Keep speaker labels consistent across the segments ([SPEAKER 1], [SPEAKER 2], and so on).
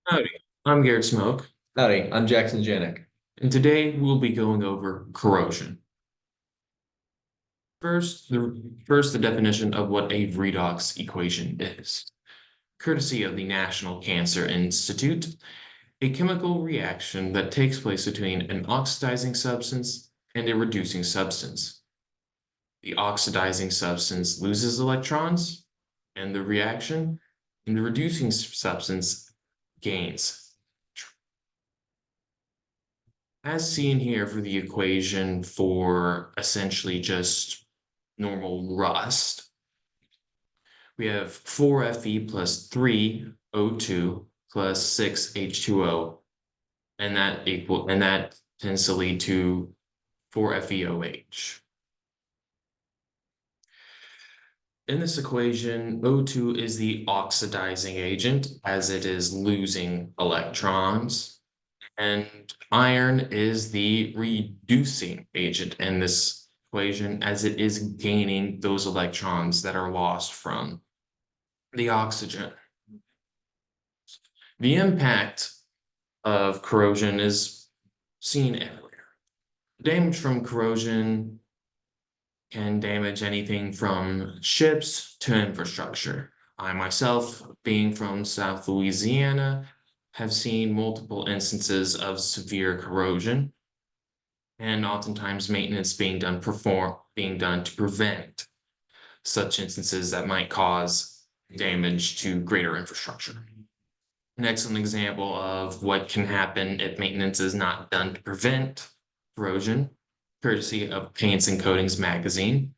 [SPEAKER 1] Howdy, I'm Garrett Smoke,
[SPEAKER 2] Howdy, I'm Jackson Janik.
[SPEAKER 1] and today we'll be going over corrosion. First, the definition of what a redox equation is. Courtesy of the National Cancer Institute, a chemical reaction that takes place between an oxidizing substance and a reducing substance. The oxidizing substance loses electrons, and the reducing substance gains. As seen here for the equation for essentially just normal rust, we have 4Fe plus 3O2 plus 6H2O, and that tends to lead to 4FeOH. In this equation, O2 is the oxidizing agent as it is losing electrons, and iron is the reducing agent in this equation as it is gaining those electrons that are lost from the oxygen. The impact of corrosion is seen everywhere. Damage from corrosion can damage anything from ships to infrastructure. I myself, being from South Louisiana, have seen multiple instances of severe corrosion and oftentimes maintenance being done to prevent such instances that might cause damage to greater infrastructure. An excellent example of what can happen if maintenance is not done to prevent corrosion, courtesy of Paints and Coatings magazine,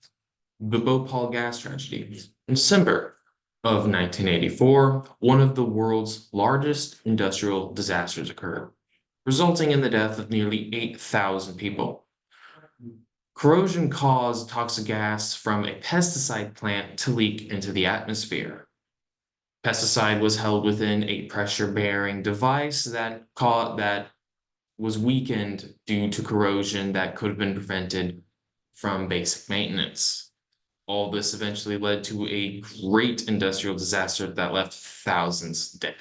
[SPEAKER 1] the Bhopal gas tragedy. In December of 1984, one of the world's largest industrial disasters occurred, resulting in the death of nearly 8,000 people. Corrosion caused toxic gas from a pesticide plant to leak into the atmosphere. Pesticide was held within a pressure-bearing device that was weakened due to corrosion that could have been prevented from basic maintenance. All this eventually led to a great industrial disaster that left thousands dead.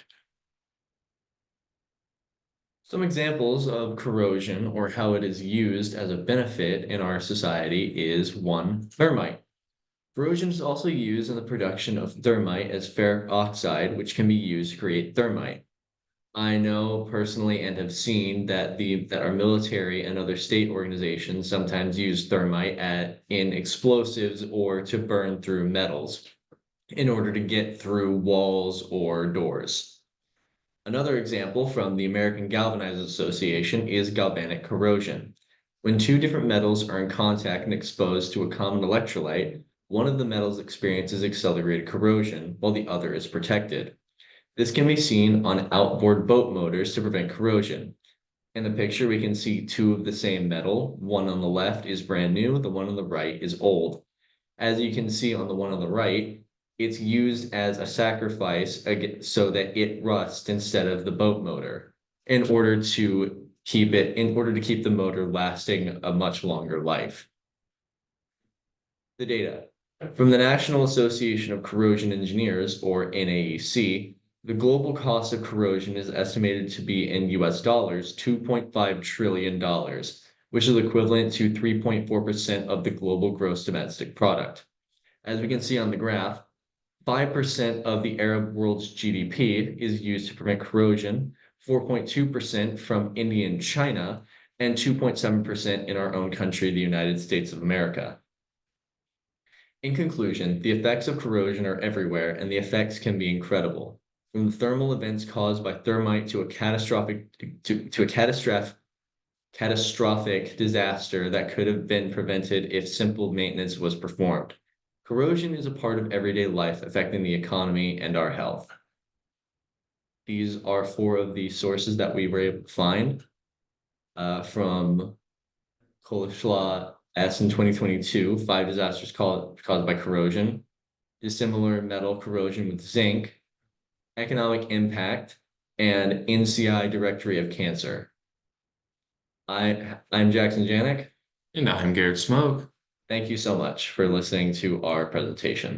[SPEAKER 2] Some examples of corrosion or how it is used as a benefit in our society is one, thermite. Corrosion is also used in the production of thermite as ferric oxide, which can be used to create thermite. I know personally and have seen that our military and other state organizations sometimes use thermite in explosives or to burn through metals in order to get through walls or doors. Another example from the American Galvanizers Association is galvanic corrosion. When two different metals are in contact and exposed to a common electrolyte, one of the metals experiences accelerated corrosion while the other is protected. This can be seen on outboard boat motors to prevent corrosion. In the picture, we can see two of the same metal. One on the left is brand new, the one on the right is old. As you can see on the one on the right, it's used as a sacrifice so that it rusts instead of the boat motor in order to keep the motor lasting a much longer life. The data. From the National Association of Corrosion Engineers, or NAEC, the global cost of corrosion is estimated to be in US dollars $2.5 trillion, which is equivalent to 3.4% of the global gross domestic product. As we can see on the graph, 5% of the Arab world's GDP is used to prevent corrosion, 4.2% from India and China, and 2.7% in our own country, the United States of America. In conclusion, the effects of corrosion are everywhere, and the effects can be incredible. From the thermal events caused by thermite to a catastrophic disaster that could have been prevented if simple maintenance was performed. Corrosion is a part of everyday life, affecting the economy and our health. These are four of the sources that we were able to find from Koleslaw S in 2022, 5 disasters caused by corrosion, dissimilar metal corrosion with zinc, economic impact, and NCI Directory of Cancer. I'm Jackson Janik.
[SPEAKER 1] And I'm Garrett Smoke.
[SPEAKER 2] Thank you so much for listening to our presentation.